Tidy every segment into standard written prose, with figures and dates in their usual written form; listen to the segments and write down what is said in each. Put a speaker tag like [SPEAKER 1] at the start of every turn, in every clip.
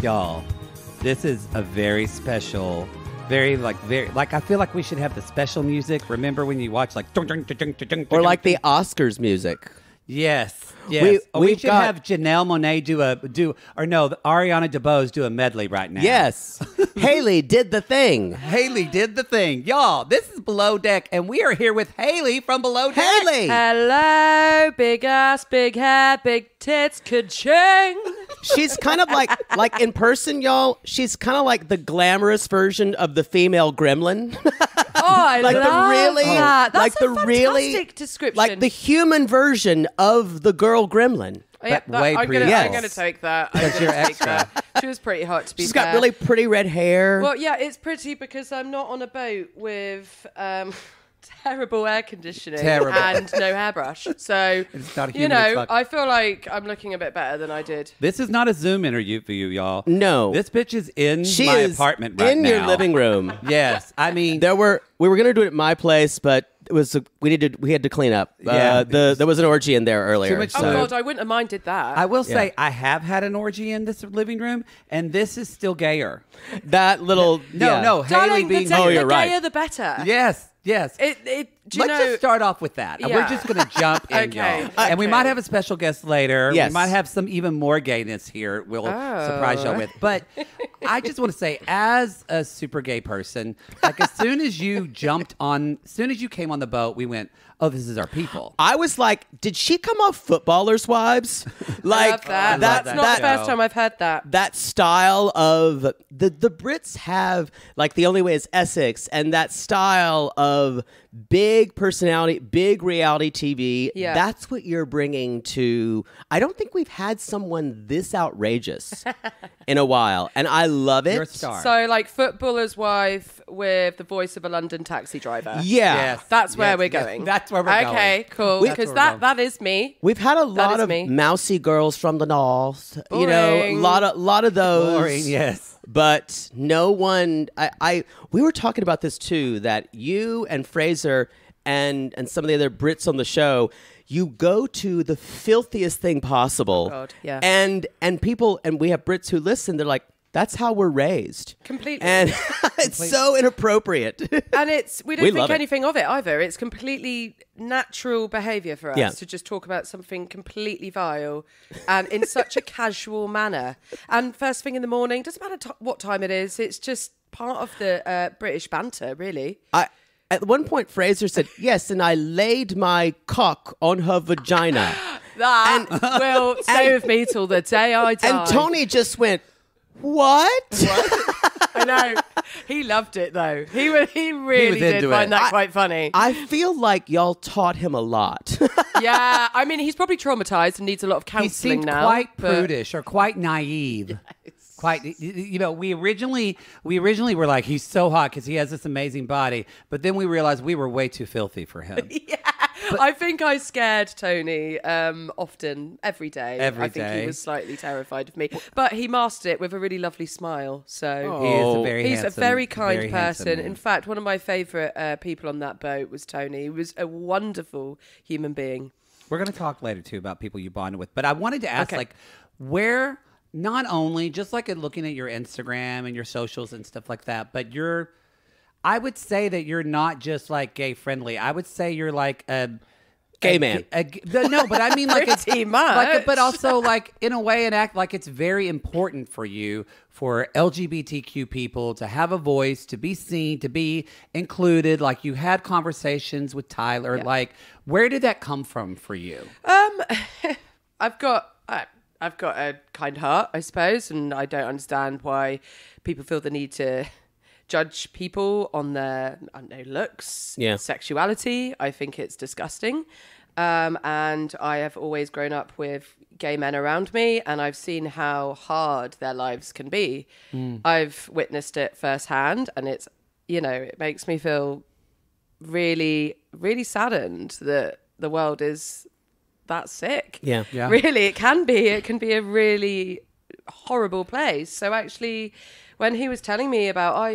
[SPEAKER 1] Y'all, this is a very special, very I feel like we should have the special music. Remember when you watch like
[SPEAKER 2] or like the Oscars music?
[SPEAKER 1] Yes. We should
[SPEAKER 2] got,
[SPEAKER 1] have Janelle Monáe Ariana DeBose do a medley right now.
[SPEAKER 2] Yes. Hayley did the thing.
[SPEAKER 1] Hayley did the thing. Y'all, this is Below Deck, and we are here with Hayley from Below Deck.
[SPEAKER 2] Hayley!
[SPEAKER 3] Hello, big ass, big hair, big tits, ka-ching.
[SPEAKER 2] She's kind of like in person, y'all, she's kind of like the glamorous version of the female gremlin.
[SPEAKER 3] Oh, I
[SPEAKER 2] like
[SPEAKER 3] love
[SPEAKER 2] the really,
[SPEAKER 3] that. That's
[SPEAKER 2] like
[SPEAKER 3] a
[SPEAKER 2] the
[SPEAKER 3] fantastic
[SPEAKER 2] really,
[SPEAKER 3] description.
[SPEAKER 2] like the human version of the girl gremlin.
[SPEAKER 3] Yeah,
[SPEAKER 1] way
[SPEAKER 3] I'm
[SPEAKER 1] pretty.
[SPEAKER 3] going to take that.
[SPEAKER 1] Because you're extra.
[SPEAKER 3] She was pretty hot, to be
[SPEAKER 2] She's
[SPEAKER 3] fair.
[SPEAKER 2] got really pretty red hair.
[SPEAKER 3] Well, yeah, it's pretty because I'm not on a boat with terrible air conditioning and no hairbrush. So,
[SPEAKER 1] it's not humid as fuck.
[SPEAKER 3] I feel like I'm looking a bit better than I did.
[SPEAKER 1] This is not a Zoom interview for you, y'all.
[SPEAKER 2] No.
[SPEAKER 1] This bitch is in
[SPEAKER 2] She
[SPEAKER 1] my
[SPEAKER 2] is
[SPEAKER 1] apartment right
[SPEAKER 2] in
[SPEAKER 1] now.
[SPEAKER 2] your living room.
[SPEAKER 1] Yes. I mean,
[SPEAKER 2] we were going to do it at my place, but it was we had to clean up.
[SPEAKER 1] Yeah.
[SPEAKER 2] There was an orgy in there earlier.
[SPEAKER 1] Too much
[SPEAKER 3] Oh,
[SPEAKER 2] so.
[SPEAKER 3] God, I wouldn't have minded that.
[SPEAKER 1] I will say I have had an orgy in this living room, and this is still gayer.
[SPEAKER 2] That little
[SPEAKER 1] No, Hayley
[SPEAKER 3] Darling,
[SPEAKER 1] being
[SPEAKER 3] the
[SPEAKER 2] you're
[SPEAKER 3] gayer
[SPEAKER 2] right.
[SPEAKER 3] the better.
[SPEAKER 1] Yes.
[SPEAKER 3] Do you
[SPEAKER 1] Let's
[SPEAKER 3] know?
[SPEAKER 1] just start off with that.
[SPEAKER 3] Yeah.
[SPEAKER 1] We're just going to jump in,
[SPEAKER 3] Okay.
[SPEAKER 1] y'all. And we might have a special guest later.
[SPEAKER 2] Yes.
[SPEAKER 1] We might have some even more gayness here we'll surprise y'all with. But I just want to say, as a super gay person, like as soon as you came on the boat, we went, oh, this is our people.
[SPEAKER 2] I was like, did she come off Footballers' Wives?
[SPEAKER 3] I love that. That's
[SPEAKER 1] that
[SPEAKER 3] not the
[SPEAKER 1] show.
[SPEAKER 3] first time I've heard that.
[SPEAKER 2] That style of the Brits have like The Only Way is Essex, and that style of big personality, big reality TV.
[SPEAKER 3] Yeah.
[SPEAKER 2] That's what you're bringing to. I don't think we've had someone this outrageous in a while, and I love it.
[SPEAKER 1] You're a star.
[SPEAKER 3] So, like, footballer's wife with the voice of a London taxi driver.
[SPEAKER 2] Yeah.
[SPEAKER 1] Yes.
[SPEAKER 3] That's where
[SPEAKER 1] Yes,
[SPEAKER 3] we're
[SPEAKER 1] yes.
[SPEAKER 3] going.
[SPEAKER 1] That's where we're going.
[SPEAKER 3] Okay, cool.
[SPEAKER 1] That's
[SPEAKER 3] Because
[SPEAKER 1] where we're
[SPEAKER 3] that is me.
[SPEAKER 2] We've had a lot
[SPEAKER 3] is
[SPEAKER 2] of
[SPEAKER 3] me.
[SPEAKER 2] mousy girls from the north. You know, a
[SPEAKER 3] Boring.
[SPEAKER 2] lot of those.
[SPEAKER 1] Boring, yes.
[SPEAKER 2] But no one. We were talking about this too. That you and Fraser and some of the other Brits on the show, you go to the filthiest thing possible.
[SPEAKER 3] Oh, God, yeah.
[SPEAKER 2] And people, and we have Brits who listen. They're like, that's how we're raised.
[SPEAKER 3] Completely.
[SPEAKER 2] And it's so inappropriate.
[SPEAKER 3] And we don't
[SPEAKER 2] We
[SPEAKER 3] think
[SPEAKER 2] love it.
[SPEAKER 3] anything of it either. It's completely natural behavior for us
[SPEAKER 2] Yeah.
[SPEAKER 3] to just talk about something completely vile and in such a casual manner. And first thing in the morning, doesn't matter what time it is, it's just part of the British banter, really.
[SPEAKER 2] At one point, Fraser said, yes, and I laid my cock on her vagina.
[SPEAKER 3] That will stay with me till the day I die.
[SPEAKER 2] And Tony just went, what?
[SPEAKER 3] I know. He loved it, though. He really did
[SPEAKER 1] into
[SPEAKER 3] find
[SPEAKER 1] it.
[SPEAKER 3] that quite funny.
[SPEAKER 2] I feel like y'all taught him a lot.
[SPEAKER 3] Yeah, I mean, he's probably traumatized and needs a lot of
[SPEAKER 1] He
[SPEAKER 3] counselling
[SPEAKER 1] seemed
[SPEAKER 3] now.
[SPEAKER 1] quite
[SPEAKER 3] but-
[SPEAKER 1] prudish or quite naive. Quite, you know, we originally were like, he's so hot because he has this amazing body, but then we realized we were way too filthy for him.
[SPEAKER 3] I think I scared Tony often, every day.
[SPEAKER 1] Every
[SPEAKER 3] I think
[SPEAKER 1] day.
[SPEAKER 3] he was slightly terrified of me. But he mastered it with a really lovely smile. So
[SPEAKER 1] He is a very
[SPEAKER 3] he's
[SPEAKER 1] handsome,
[SPEAKER 3] a very kind
[SPEAKER 1] very
[SPEAKER 3] person.
[SPEAKER 1] handsome man.
[SPEAKER 3] In fact, one of my favourite people on that boat was Tony. He was a wonderful human being.
[SPEAKER 1] We're going to talk later too about people you bonded with, but I wanted to ask,
[SPEAKER 3] Okay.
[SPEAKER 1] like, where not only just like looking at your Instagram and your socials and stuff like that, but I would say that you're not just like gay friendly. I would say you're like a
[SPEAKER 2] Gay man.
[SPEAKER 1] No, but I mean like
[SPEAKER 3] Pretty much.
[SPEAKER 1] but also like in a way and act like it's very important for you for LGBTQ people to have a voice, to be seen, to be included. Like you had conversations with Tyler.
[SPEAKER 3] Yeah.
[SPEAKER 1] Like where did that come from for you?
[SPEAKER 3] I've got a kind heart, I suppose, and I don't understand why people feel the need to judge people on their, I don't know, looks, sexuality. I think it's disgusting. And I have always grown up with gay men around me, and I've seen how hard their lives can be. I've witnessed it firsthand, and it's, it makes me feel really, really saddened that the world is that sick.
[SPEAKER 2] Yeah.
[SPEAKER 3] Really, it can be. It can be a really horrible place. So actually, when he was telling me about, I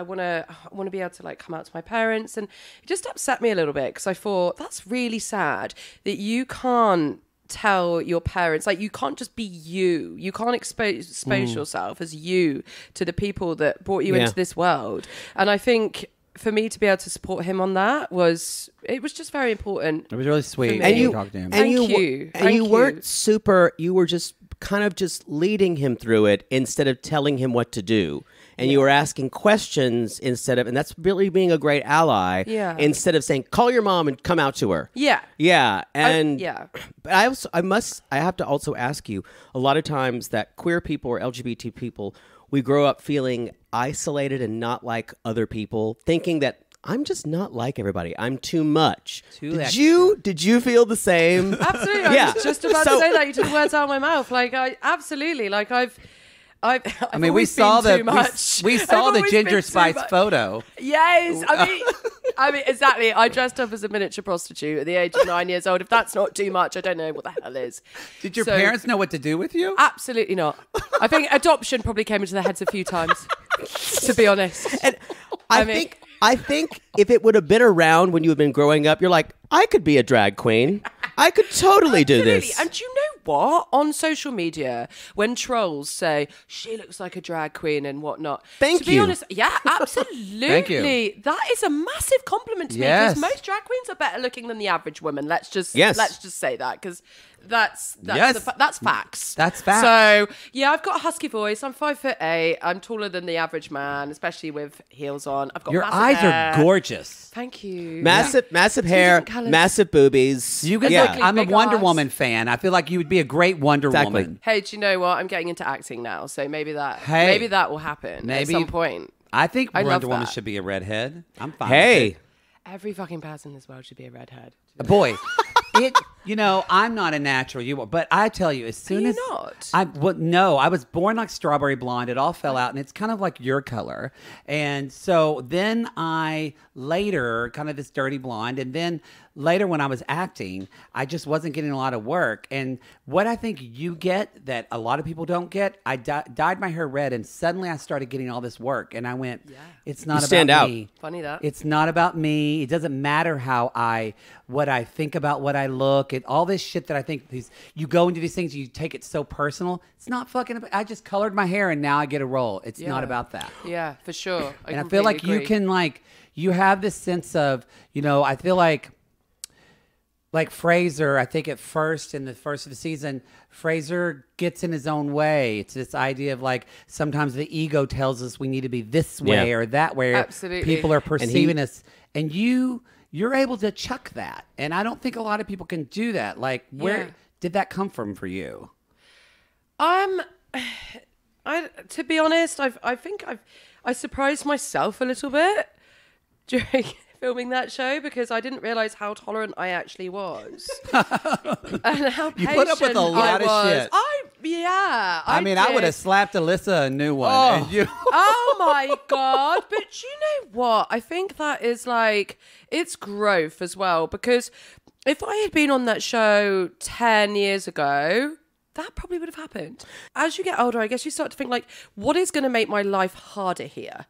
[SPEAKER 3] want to be able to like come out to my parents, and it just upset me a little bit because I thought that's really sad that you can't tell your parents, like, you can't just be you. You can't expose yourself as you to the people that brought you into this world. And I think for me to be able to support him on that was just very important.
[SPEAKER 1] It was really sweet.
[SPEAKER 2] And you
[SPEAKER 1] talked to him.
[SPEAKER 3] Thank you.
[SPEAKER 2] And you weren't super. You were just kind of just leading him through it instead of telling him what to do. And you were asking questions instead of, and that's really being a great ally.
[SPEAKER 3] Yeah.
[SPEAKER 2] Instead of saying, "Call your mom and come out to her."
[SPEAKER 3] Yeah.
[SPEAKER 2] Yeah. And but I have to also ask you, a lot of times that queer people or LGBT people, we grow up feeling isolated and not like other people, thinking that I'm just not like everybody. I'm too much. Did you feel the same?
[SPEAKER 3] Absolutely. I was just about to say that. You took the words out of my mouth. Like, absolutely. Like, I mean,
[SPEAKER 1] we saw the Ginger
[SPEAKER 3] I've
[SPEAKER 1] Spice photo.
[SPEAKER 3] Yes, I mean, exactly. I dressed up as a miniature prostitute at the age of 9 years old. If that's not too much, I don't know what the hell is.
[SPEAKER 1] Did your parents know what to do with you?
[SPEAKER 3] Absolutely not. I think adoption probably came into their heads a few times, to be honest.
[SPEAKER 2] And I think if it would have been around when you had been growing up, you're like, I could be a drag queen. I could totally do this.
[SPEAKER 3] And do you know what? On social media, when trolls say, she looks like a drag queen and whatnot. To be honest, yeah, absolutely.
[SPEAKER 1] Thank you.
[SPEAKER 3] That is a massive compliment to me, because most drag queens are better looking than the average woman. Let's just say that, because that's facts.
[SPEAKER 1] That's facts.
[SPEAKER 3] So yeah, I've got a husky voice. I'm 5'8". I'm taller than the average man, especially with heels on. I've got
[SPEAKER 1] your
[SPEAKER 3] massive
[SPEAKER 1] eyes
[SPEAKER 3] hair.
[SPEAKER 1] are gorgeous.
[SPEAKER 3] Thank you.
[SPEAKER 2] Massive hair, massive boobies.
[SPEAKER 1] You could I'm a Wonder Woman fan. I feel like you would be a great Wonder Woman.
[SPEAKER 3] Hey, do you know what? I'm getting into acting now, so maybe that will happen at some point.
[SPEAKER 1] I think Wonder Woman should be a redhead. I'm fine.
[SPEAKER 2] Hey,
[SPEAKER 1] with it.
[SPEAKER 3] Every fucking person in this world should be a redhead.
[SPEAKER 1] Boy, I'm not a natural. You are, but I tell you, as soon as
[SPEAKER 3] not?
[SPEAKER 1] I was born like strawberry blonde. It all fell out, and it's kind of like your color. And so then I later, kind of this dirty blonde, and then later when I was acting, I just wasn't getting a lot of work. And what I think you get that a lot of people don't get, I dyed my hair red, and suddenly I started getting all this work, and I went, it's not about me.
[SPEAKER 3] Funny that.
[SPEAKER 1] It's not about me. It doesn't matter what I think about what I look and all this shit that I think you go into these things, you take it so personal. It's not fucking about, I just colored my hair and now I get a role. It's not about that.
[SPEAKER 3] Yeah, for sure.
[SPEAKER 1] I feel like
[SPEAKER 3] agree.
[SPEAKER 1] you can you have this sense of, I feel like Fraser, I think in the first of the season, Fraser gets in his own way. It's this idea of sometimes the ego tells us we need to be this way or that way.
[SPEAKER 3] Absolutely.
[SPEAKER 1] People are perceiving us. And you're able to chuck that. And I don't think a lot of people can do that. Where did that come from for you?
[SPEAKER 3] To be honest, I think I surprised myself a little bit during filming that show, because I didn't realize how tolerant I actually was. And how patient
[SPEAKER 1] you put up with a lot of shit.
[SPEAKER 3] I
[SPEAKER 1] I would have slapped Alyssa a new one. And
[SPEAKER 3] Oh my God. But you know what? I think that is it's growth as well, because if I had been on that show 10 years ago, that probably would have happened. As you get older, I guess you start to think what is going to make my life harder here?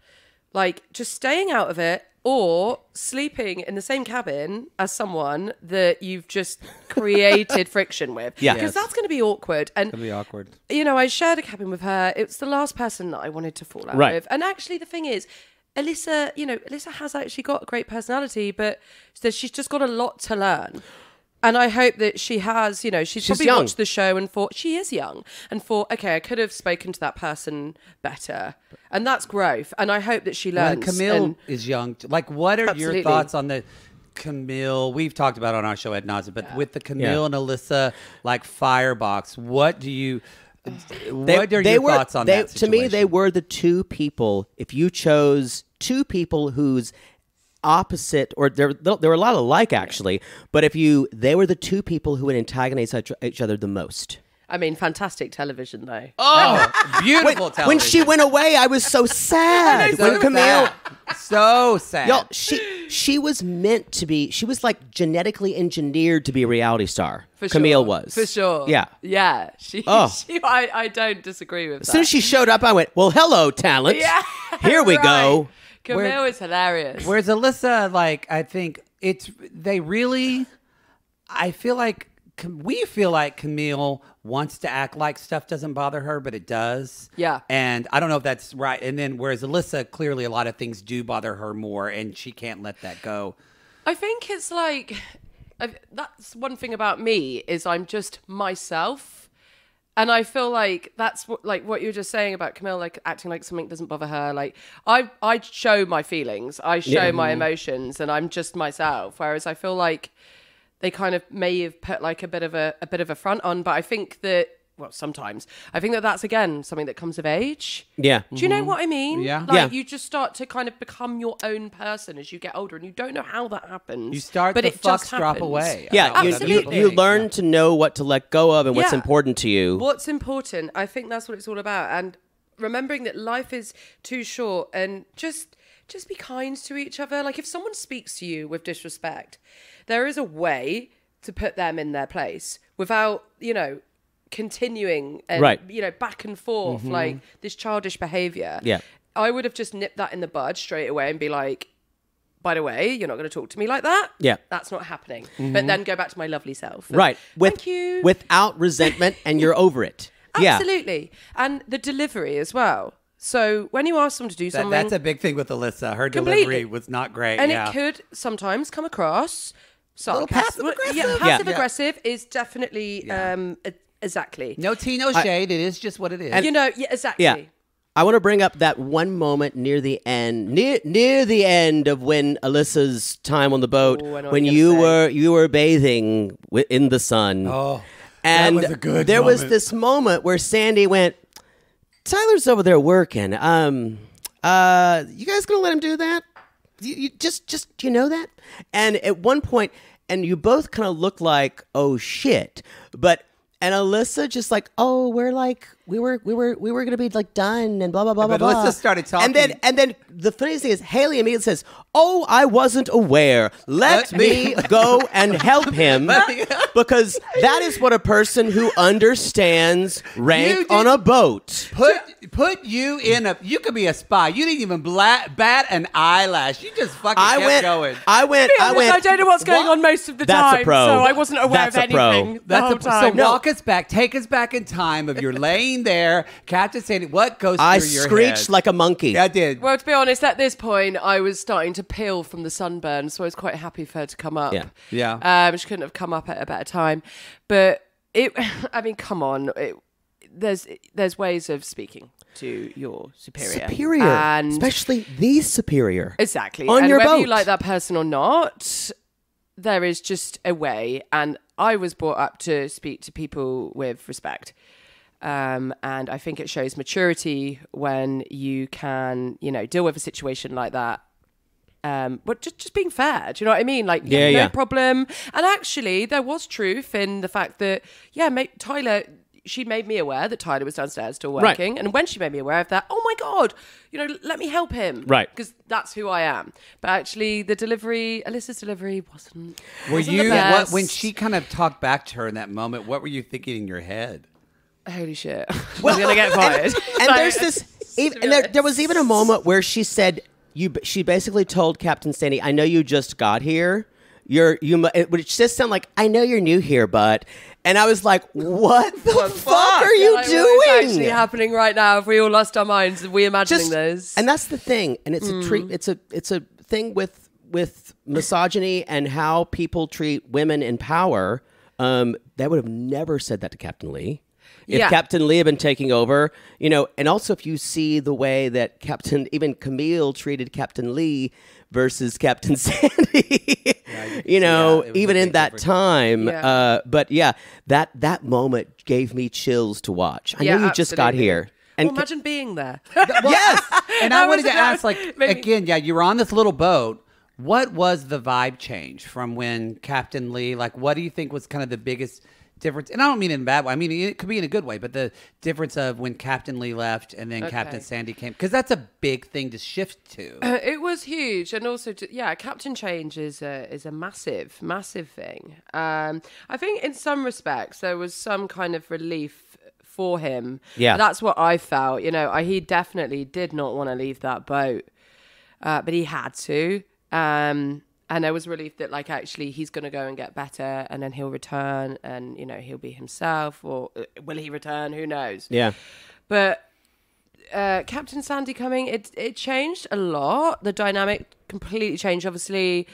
[SPEAKER 3] Just staying out of it, or sleeping in the same cabin as someone that you've just created friction with. Yeah. Because that's going to be awkward. And
[SPEAKER 1] it's going to be awkward.
[SPEAKER 3] I shared a cabin with her. It's the last person that I wanted to fall out with. And actually the thing is, Alyssa has actually got a great personality, but she's just got a lot to learn. And I hope that she has, she's probably
[SPEAKER 2] young.
[SPEAKER 3] Watched the show and thought, she is young, and thought, okay, I could have spoken to that person better. And that's growth. And I hope that she learns.
[SPEAKER 1] Well, Camille is young. What are your thoughts on the Camille? We've talked about it on our show ad nauseam, but with the Camille and Alyssa, firebox, what are your thoughts on that situation?
[SPEAKER 2] To me, they were the two people, if you chose two people whose opposite, or there were a lot alike actually, but they were the two people who would antagonize each other the most.
[SPEAKER 3] I mean, fantastic television though.
[SPEAKER 1] Oh, beautiful television.
[SPEAKER 2] When she went away, I was so sad.
[SPEAKER 1] So Camille, so sad.
[SPEAKER 2] Y'all, she was meant to be. She was genetically engineered to be a reality star. Camille was
[SPEAKER 3] for sure.
[SPEAKER 2] Yeah,
[SPEAKER 3] yeah. I don't disagree with that.
[SPEAKER 2] As soon as she showed up, I went, "Well, hello, talent.
[SPEAKER 3] Yeah,
[SPEAKER 2] here we go."
[SPEAKER 3] Camille is hilarious.
[SPEAKER 1] Whereas Alyssa, I think I feel like we feel like Camille wants to act like stuff doesn't bother her, but it does.
[SPEAKER 3] Yeah.
[SPEAKER 1] And I don't know if that's right. And then whereas Alyssa, clearly a lot of things do bother her more, and she can't let that go.
[SPEAKER 3] I think it's like, that's one thing about me is I'm just myself. And I feel like that's what you were just saying about Camille, like acting like something doesn't bother her. Like I show my feelings, I show my emotions, and I'm just myself. Whereas I feel like they kind of may have put like a bit of a front on, but I think that, well, sometimes I think that that's again something that comes of age.
[SPEAKER 2] Yeah.
[SPEAKER 3] Do you know what I mean?
[SPEAKER 1] Yeah.
[SPEAKER 3] Like you just start to kind of become your own person as you get older, and you don't know how that happens.
[SPEAKER 1] You start
[SPEAKER 3] but
[SPEAKER 1] the
[SPEAKER 3] it just
[SPEAKER 1] fucks drop
[SPEAKER 3] happens.
[SPEAKER 1] away.
[SPEAKER 2] Yeah,
[SPEAKER 3] Absolutely.
[SPEAKER 2] you learn to know what to let go of and what's important to you.
[SPEAKER 3] What's important, I think that's what it's all about. And remembering that life is too short, and just be kind to each other. Like if someone speaks to you with disrespect, there is a way to put them in their place without, continuing and, back and forth, like this childish behavior.
[SPEAKER 2] Yeah.
[SPEAKER 3] I would have just nipped that in the bud straight away and be like, by the way, you're not going to talk to me like that.
[SPEAKER 2] Yeah.
[SPEAKER 3] That's not happening. But then go back to my lovely self. And,
[SPEAKER 2] Right.
[SPEAKER 3] Thank you.
[SPEAKER 2] Without resentment, and you're over it. Yeah.
[SPEAKER 3] Absolutely. And the delivery as well. So when you ask someone to do something...
[SPEAKER 1] That's a big thing with Alyssa. Her
[SPEAKER 3] Completely.
[SPEAKER 1] delivery was not great.
[SPEAKER 3] And
[SPEAKER 1] yeah.
[SPEAKER 3] it could sometimes come across...
[SPEAKER 1] little passive-aggressive.
[SPEAKER 3] Yeah, passive-aggressive is definitely... exactly.
[SPEAKER 1] No tea, no shade. It is just what it is.
[SPEAKER 3] Exactly.
[SPEAKER 2] Yeah. I want to bring up that one moment near the end, near the end of when Alyssa's time on the boat, when you were bathing in the sun.
[SPEAKER 1] Oh,
[SPEAKER 2] and
[SPEAKER 1] that was a good
[SPEAKER 2] there
[SPEAKER 1] moment.
[SPEAKER 2] was this moment where Sandy went, "Tyler's over there working. You guys gonna let him do that? You just you know that?" And at one point, and you both kind of look like, "Oh shit," and Alyssa just like, "Oh, we were gonna be like done and blah blah blah
[SPEAKER 1] but
[SPEAKER 2] blah."
[SPEAKER 1] Alyssa started talking,
[SPEAKER 2] and then the funniest thing is Haley immediately says, "Oh, I wasn't aware. Let me go and help him," because that is what a person who understands rank on a boat.
[SPEAKER 1] Put you in a. You could be a spy. You didn't even bat an eyelash. You just fucking kept going.
[SPEAKER 2] I went.
[SPEAKER 3] I don't know what's going on most of the
[SPEAKER 2] That's
[SPEAKER 3] time,
[SPEAKER 2] a pro.
[SPEAKER 3] so I wasn't aware
[SPEAKER 2] That's
[SPEAKER 3] of
[SPEAKER 2] a pro.
[SPEAKER 3] anything the whole time.
[SPEAKER 1] So walk us back. Take us back in time of you're laying there, Captain Sandy. What goes through
[SPEAKER 2] I
[SPEAKER 1] your head?
[SPEAKER 2] screeched like a monkey.
[SPEAKER 1] Yeah, I did.
[SPEAKER 3] Well, to be honest, at this point, I was starting to peel from the sunburn, so I was quite happy for her to come up.
[SPEAKER 2] Yeah.
[SPEAKER 3] She couldn't have come up at a better time. But I mean, come on. There's ways of speaking to your superior. And
[SPEAKER 2] especially the superior.
[SPEAKER 3] Exactly.
[SPEAKER 2] On
[SPEAKER 3] and
[SPEAKER 2] your
[SPEAKER 3] whether
[SPEAKER 2] boat.
[SPEAKER 3] you like that person or not, there is just a way. And I was brought up to speak to people with respect. And I think it shows maturity when you can, deal with a situation like that. But just being fair, do you know what I mean? Like, no problem. And actually, there was truth in the fact that, Tyler, she made me aware that Tyler was downstairs still working. Right. And when she made me aware of that, oh my God, let me help him.
[SPEAKER 2] Right.
[SPEAKER 3] Because that's who I am. But actually, Alyssa's delivery wasn't
[SPEAKER 1] Were
[SPEAKER 3] the
[SPEAKER 1] you,
[SPEAKER 3] best.
[SPEAKER 1] when she kind of talked back to her in that moment, what were you thinking in your head?
[SPEAKER 3] Holy shit. I'm going to get fired.
[SPEAKER 2] And there's this, there was even a moment where she said, she basically told Captain Sandy, "I know you just got here. Which just sound like, I know you're new here, but," and I was like, "What the fuck are you doing?"
[SPEAKER 3] What's actually happening right now? If we all lost our minds, if we imagining this,
[SPEAKER 2] and that's the thing, and it's a treat. It's a thing with misogyny and how people treat women in power. They would have never said that to Captain Lee. If Captain Lee had been taking over, and also if you see the way that even Camille treated Captain Lee versus Captain Sandy, even in that time.
[SPEAKER 3] Yeah.
[SPEAKER 2] But that moment gave me chills to watch. I know you just got here. And
[SPEAKER 3] imagine being there.
[SPEAKER 1] Yes. And I wanted to ask, again, you were on this little boat. What was the vibe change from when Captain Lee, what do you think was kind of the biggest difference? And I don't mean it in a bad way. I mean, it could be in a good way, but the difference of when Captain Lee left and then Captain Sandy came, because that's a big thing to shift to.
[SPEAKER 3] It was huge. And also, Captain change is a massive, massive thing. I think in some respects, there was some kind of relief for him.
[SPEAKER 2] Yeah.
[SPEAKER 3] That's what I felt. He definitely did not want to leave that boat, but he had to. And there was relief that, like, actually he's going to go and get better, and then he'll return, and, you know, he'll be himself, or will he return? Who knows?
[SPEAKER 2] Yeah.
[SPEAKER 3] But Captain Sandy coming, it changed a lot. The dynamic completely changed. Obviously,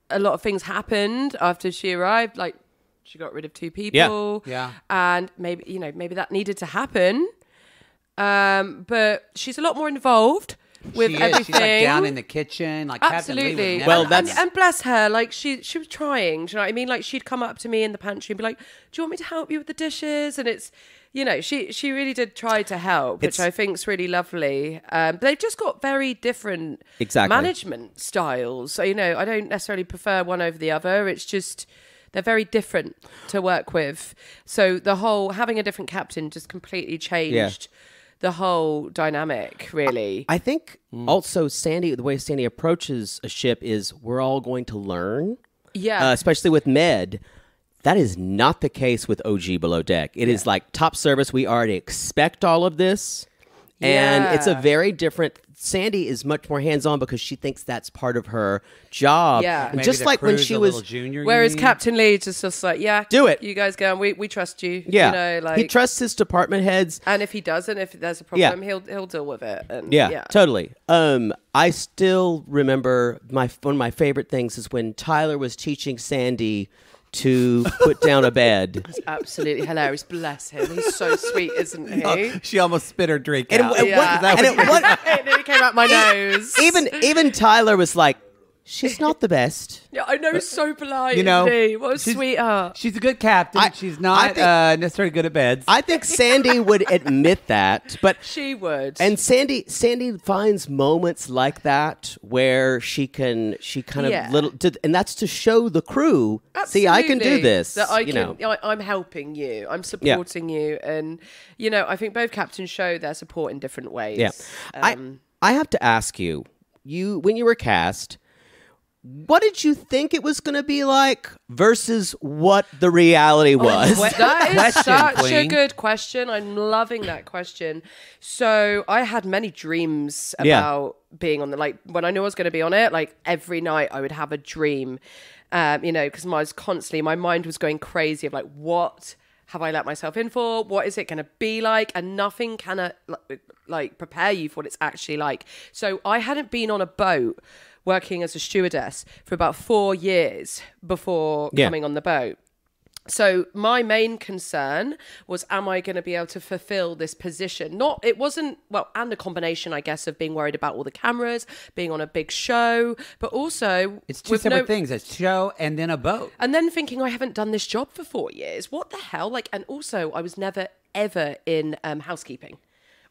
[SPEAKER 3] a lot of things happened after she arrived. Like, she got rid of 2 people.
[SPEAKER 1] Yeah.
[SPEAKER 3] And maybe that needed to happen. But she's a lot more involved with everything.
[SPEAKER 1] She's like down in the kitchen, like
[SPEAKER 3] absolutely.
[SPEAKER 2] Well,
[SPEAKER 3] and bless her, like she was trying. Do you know what I mean? Like, she'd come up to me in the pantry and be like, "Do you want me to help you with the dishes?" And it's, you know, she really did try to help, which I think is really lovely. But they've just got very different management styles. So, you know, I don't necessarily prefer one over the other. It's just they're very different to work with. So the whole having a different captain just completely changed the whole dynamic, really.
[SPEAKER 2] I think also Sandy, the way Sandy approaches a ship is we're all going to learn.
[SPEAKER 3] Yeah.
[SPEAKER 2] Especially with Med. That is not the case with OG Below Deck. It is like top service. We already expect all of this. And it's a very different... Sandy is much more hands-on because she thinks that's part of her job.
[SPEAKER 3] Yeah.
[SPEAKER 2] And just like when she was...
[SPEAKER 1] Junior,
[SPEAKER 3] whereas Captain Leeds is just like,
[SPEAKER 2] do it.
[SPEAKER 3] You guys go, and we trust you.
[SPEAKER 2] Yeah.
[SPEAKER 3] You know, like,
[SPEAKER 2] he trusts his department heads.
[SPEAKER 3] And if he doesn't, if there's a problem, he'll deal with it. And,
[SPEAKER 2] totally. I still remember one of my favorite things is when Tyler was teaching Sandy to put down a bed.
[SPEAKER 3] It's absolutely hilarious. Bless him. He's so sweet, isn't he?
[SPEAKER 1] Oh, she almost spit her drink
[SPEAKER 2] And
[SPEAKER 1] out.
[SPEAKER 3] And it came out my nose.
[SPEAKER 2] Even Tyler was like, she's not the best.
[SPEAKER 3] Yeah, I know. He's so polite.
[SPEAKER 1] You know,
[SPEAKER 3] isn't he? What a sweetheart.
[SPEAKER 1] She's a good captain. She's not necessarily good at beds.
[SPEAKER 2] I think Sandy would admit that, but
[SPEAKER 3] she would.
[SPEAKER 2] And Sandy finds moments like that where she kind of and that's to show the crew.
[SPEAKER 3] Absolutely.
[SPEAKER 2] See, I can do this.
[SPEAKER 3] That I'm helping you. I'm supporting you, and you know, I think both captains show their support in different ways.
[SPEAKER 2] Yeah, I have to ask you, when you were cast, what did you think it was going to be like versus what the reality was?
[SPEAKER 3] That is such a good question. I'm loving that question. So I had many dreams about being on when I knew I was going to be on it, like every night I would have a dream, you know, because my mind was going crazy of like, what have I let myself in for? What is it going to be like? And nothing can like prepare you for what it's actually like. So I hadn't been on a boat working as a stewardess for about 4 years before coming on the boat. So my main concern was, am I going to be able to fulfill this position? And a combination, I guess, of being worried about all the cameras, being on a big show, but also...
[SPEAKER 1] It's two separate things, a show and then a boat.
[SPEAKER 3] And then thinking, I haven't done this job for 4 years. What the hell? And also, I was never, ever in housekeeping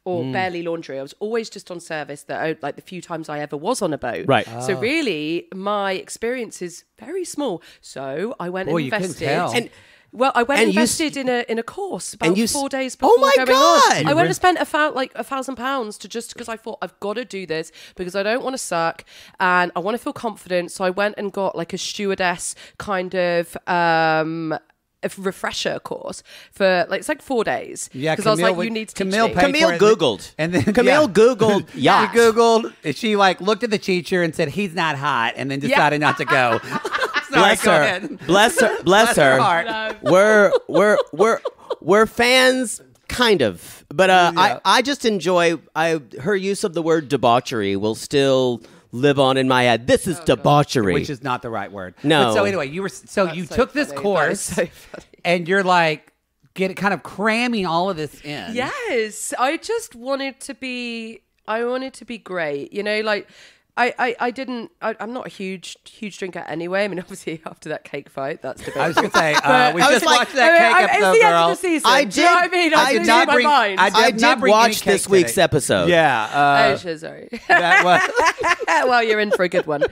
[SPEAKER 3] or barely laundry. I was always just on service, the few times I ever was on a boat.
[SPEAKER 2] Right.
[SPEAKER 3] So really, my experience is very small. So I went and invested. I went and invested in a course about 4 days before going on. I went and spent £1,000 just because I thought I've got to do this because I don't want to suck and I want to feel confident. So I went and got like a stewardess kind of a refresher course for it's like 4 days.
[SPEAKER 1] Yeah,
[SPEAKER 3] because I was like, you need to teach me.
[SPEAKER 2] Camille Googled,
[SPEAKER 1] and then
[SPEAKER 2] Camille Googled. Yeah,
[SPEAKER 1] she Googled. She looked at the teacher and said he's not hot, and then decided not to go.
[SPEAKER 2] Bless her. Bless her. We're fans, kind of, but I just enjoy her use of the word debauchery will still live on in my head. This is debauchery,
[SPEAKER 1] which is not the right word.
[SPEAKER 2] No.
[SPEAKER 1] But so anyway, you took this course, and you're like kind of cramming all of this in.
[SPEAKER 3] Yes, I just wanted to be. I wanted to be great. You know, like. I'm not a huge drinker anyway. I mean, obviously after that cake fight, that's debatable.
[SPEAKER 1] I was going to say, we just watched that cake episode,
[SPEAKER 3] it's the
[SPEAKER 1] girl.
[SPEAKER 3] end of the season. I did. Do you know what I mean? I
[SPEAKER 2] did watch this week's episode.
[SPEAKER 1] Yeah.
[SPEAKER 3] Sorry.
[SPEAKER 1] Well,
[SPEAKER 3] you're in for a good one.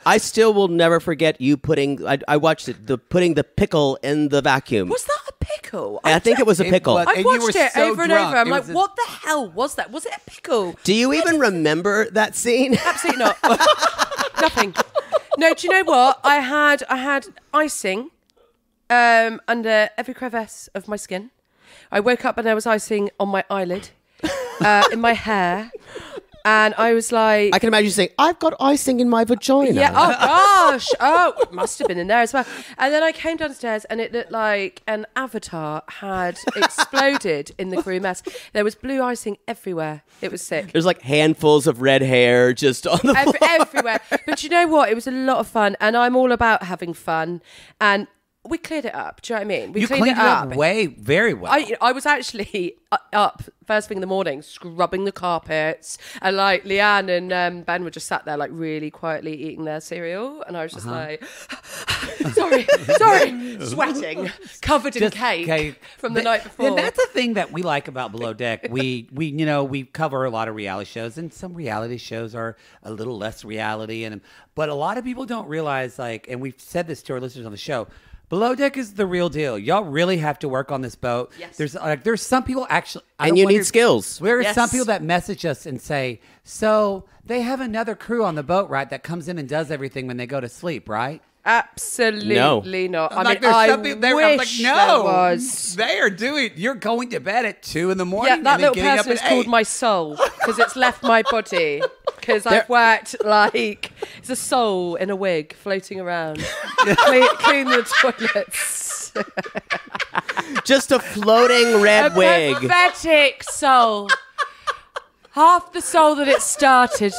[SPEAKER 2] I still will never forget you putting. I watched it. Putting the pickle in the vacuum.
[SPEAKER 3] Was that a pickle?
[SPEAKER 2] I think it was a pickle.
[SPEAKER 3] I watched it over and over. I'm like, what the hell was that? Was it a pickle?
[SPEAKER 2] Do you even remember that scene?
[SPEAKER 3] Absolutely not. Nothing. No, do you know what? I had icing under every crevice of my skin. I woke up and there was icing on my eyelid, in my hair. And I was like...
[SPEAKER 2] I can imagine you saying, I've got icing in my vagina.
[SPEAKER 3] Yeah, oh gosh. Oh, it must have been in there as well. And then I came downstairs and it looked like an avatar had exploded in the crew mess. There was blue icing everywhere. It was sick.
[SPEAKER 2] There's like handfuls of red hair just on the floor.
[SPEAKER 3] Everywhere. But you know what? It was a lot of fun. And I'm all about having fun. And we cleared it up. Do you know what I mean? We
[SPEAKER 1] cleaned it up very well.
[SPEAKER 3] I was actually up first thing in the morning, scrubbing the carpets, and like Leanne and Ben were just sat there like really quietly eating their cereal, and I was just like, sorry, sweating, covered in cake from the night before.
[SPEAKER 1] And that's the thing that we like about Below Deck. We cover a lot of reality shows, and some reality shows are a little less reality, but a lot of people don't realize, like, and we've said this to our listeners on the show. Below Deck is the real deal. Y'all really have to work on this boat.
[SPEAKER 3] Yes.
[SPEAKER 1] There's some people actually...
[SPEAKER 2] And you need skills.
[SPEAKER 1] There are some people that message us and say, so they have another crew on the boat, right, that comes in and does everything when they go to sleep, right?
[SPEAKER 3] Absolutely not.
[SPEAKER 1] I
[SPEAKER 3] mean,
[SPEAKER 1] wish
[SPEAKER 3] there was.
[SPEAKER 1] They are doing... You're going to bed at 2 in the morning.
[SPEAKER 3] Yeah, that
[SPEAKER 1] and then
[SPEAKER 3] little
[SPEAKER 1] getting
[SPEAKER 3] person
[SPEAKER 1] up
[SPEAKER 3] is
[SPEAKER 1] at
[SPEAKER 3] called
[SPEAKER 1] 8.
[SPEAKER 3] my soul because it's left my body. Because I've worked like it's a soul in a wig floating around, clean the toilets.
[SPEAKER 2] Just a floating red wig.
[SPEAKER 3] A pathetic soul. Half the soul that it started,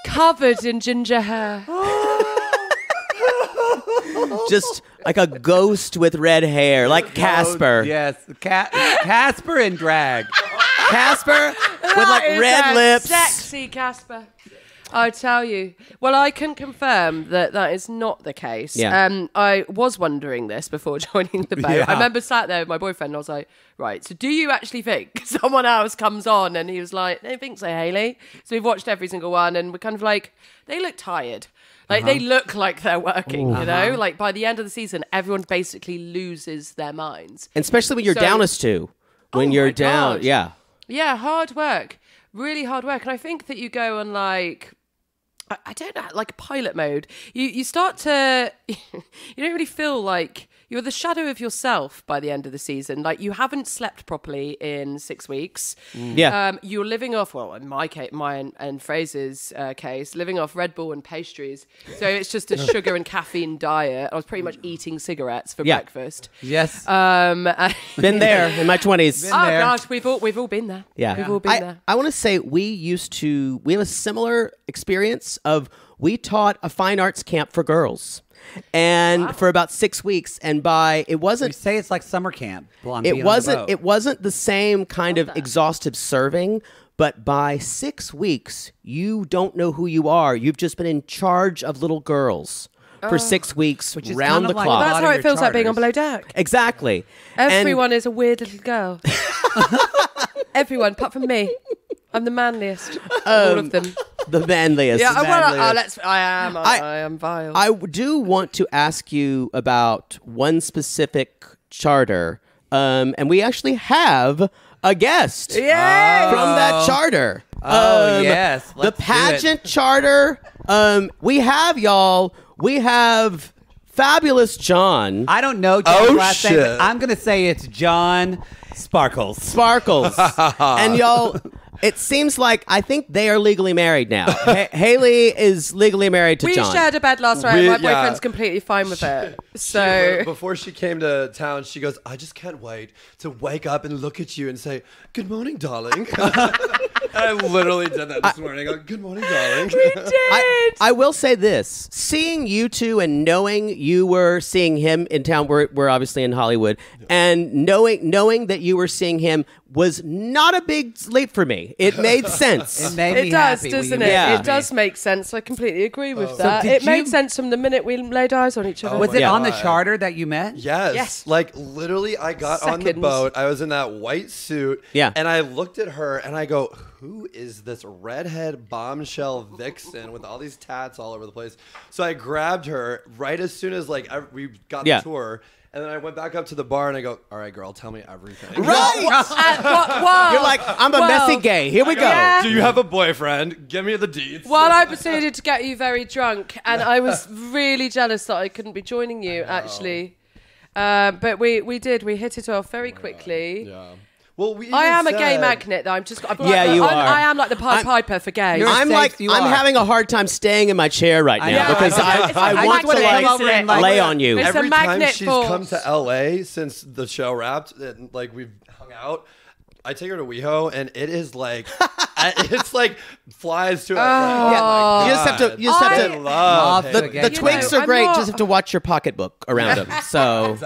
[SPEAKER 3] covered in ginger hair.
[SPEAKER 2] Just like a ghost with red hair, like Casper.
[SPEAKER 1] Yes, Casper in drag.
[SPEAKER 2] Casper with like red lips.
[SPEAKER 3] Sexy Casper. I tell you. Well, I can confirm that is not the case.
[SPEAKER 2] Yeah.
[SPEAKER 3] I was wondering this before joining the boat.
[SPEAKER 1] Yeah.
[SPEAKER 3] I remember sat there with my boyfriend and I was like, right, so do you actually think someone else comes on? And he was like, I don't think so, Hayley. So we've watched every single one and we're kind of like, they look tired. Like, they look like they're working, you know? Like, by the end of the season, everyone basically loses their minds.
[SPEAKER 2] And especially when you're down as two. When you're down,
[SPEAKER 3] God.
[SPEAKER 2] yeah.
[SPEAKER 3] Yeah, hard work. Really hard work. And I think that you go on, like... I don't know, like pilot mode. You start to... you don't really feel like... You're the shadow of yourself by the end of the season. Like, you haven't slept properly in 6 weeks.
[SPEAKER 2] Yeah.
[SPEAKER 3] You're living off, well, in my case, mine and Fraser's case, living off Red Bull and pastries. So it's just a sugar and caffeine diet. I was pretty much eating cigarettes for breakfast.
[SPEAKER 1] Yes.
[SPEAKER 2] Been there in my 20s.
[SPEAKER 3] Gosh, we've all been there.
[SPEAKER 2] Yeah.
[SPEAKER 3] We've all been there.
[SPEAKER 2] I want to say we have a similar experience of we taught a fine arts camp for girls. And for about 6 weeks, and it wasn't.
[SPEAKER 1] You say it's like summer camp.
[SPEAKER 2] It wasn't the same kind of exhaustive serving, but by 6 weeks, you don't know who you are. You've just been in charge of little girls for 6 weeks, round the clock.
[SPEAKER 3] Well, that's how it feels like being on Below Deck.
[SPEAKER 2] Exactly.
[SPEAKER 3] Everyone is a weird little girl. Everyone, apart from me. I'm the manliest. All of them.
[SPEAKER 2] The manliest.
[SPEAKER 3] Yeah,
[SPEAKER 2] manliest.
[SPEAKER 3] I am vile.
[SPEAKER 2] I do want to ask you about one specific charter, and we actually have a guest from that charter.
[SPEAKER 1] Yes.
[SPEAKER 2] The pageant charter. We have Fabulous John.
[SPEAKER 1] I don't know John's last name, but I'm going to say it's John Sparkles.
[SPEAKER 2] And y'all... It seems like I think they are legally married now. Hayley is legally married to John.
[SPEAKER 3] We shared a bed last night. My boyfriend's completely fine with it. So
[SPEAKER 4] before she came to town, she goes, "I just can't wait to wake up and look at you and say, 'Good morning, darling.'" I literally did that this morning. I go, "Good morning, darling."
[SPEAKER 3] we did.
[SPEAKER 2] I will say this: seeing you two and knowing you were seeing him in town, we're obviously in Hollywood, and knowing that you were seeing him was not a big leap for me. It made sense.
[SPEAKER 1] It made me
[SPEAKER 3] does,
[SPEAKER 1] happy.
[SPEAKER 3] doesn't it?
[SPEAKER 2] Yeah.
[SPEAKER 3] It does make sense. I completely agree with that.
[SPEAKER 1] So
[SPEAKER 3] it made sense from the minute we laid eyes on each other.
[SPEAKER 1] Was it
[SPEAKER 2] Yeah.
[SPEAKER 1] on the charter that you met?
[SPEAKER 4] Yes. Like, literally, I got on the
[SPEAKER 3] Seconds.
[SPEAKER 4] boat. I was in that white suit.
[SPEAKER 2] Yeah.
[SPEAKER 4] And I looked at her and I go, who is this redhead bombshell vixen with all these tats all over the place? So I grabbed her right as soon as, like, we got the tour. And then I went back up to the bar and I go, "All right, girl, tell me everything."
[SPEAKER 2] Right. You're like, I'm a messy gay. Here we go.
[SPEAKER 3] Yeah.
[SPEAKER 4] Do you have a boyfriend? Give me the deets.
[SPEAKER 3] Well, I proceeded to get you very drunk, and I was really jealous that I couldn't be joining you, actually. But we did. We hit it off very quickly.
[SPEAKER 4] Yeah. Well, we
[SPEAKER 3] I am a gay
[SPEAKER 4] said-
[SPEAKER 3] magnet, though.
[SPEAKER 2] You are.
[SPEAKER 3] I am like the Pied Piper for gays.
[SPEAKER 2] I'm having a hard time staying in my chair right now because I want to lay on you.
[SPEAKER 3] It's
[SPEAKER 4] Every
[SPEAKER 3] a
[SPEAKER 4] time
[SPEAKER 3] magnet
[SPEAKER 4] she's
[SPEAKER 3] force.
[SPEAKER 4] come to LA since the show wrapped and like we've hung out, I take her to WeHo and it is like it's like flies to it.
[SPEAKER 2] You just have to.
[SPEAKER 4] I love it.
[SPEAKER 2] The twigs are great. Just have to watch your pocketbook around them. So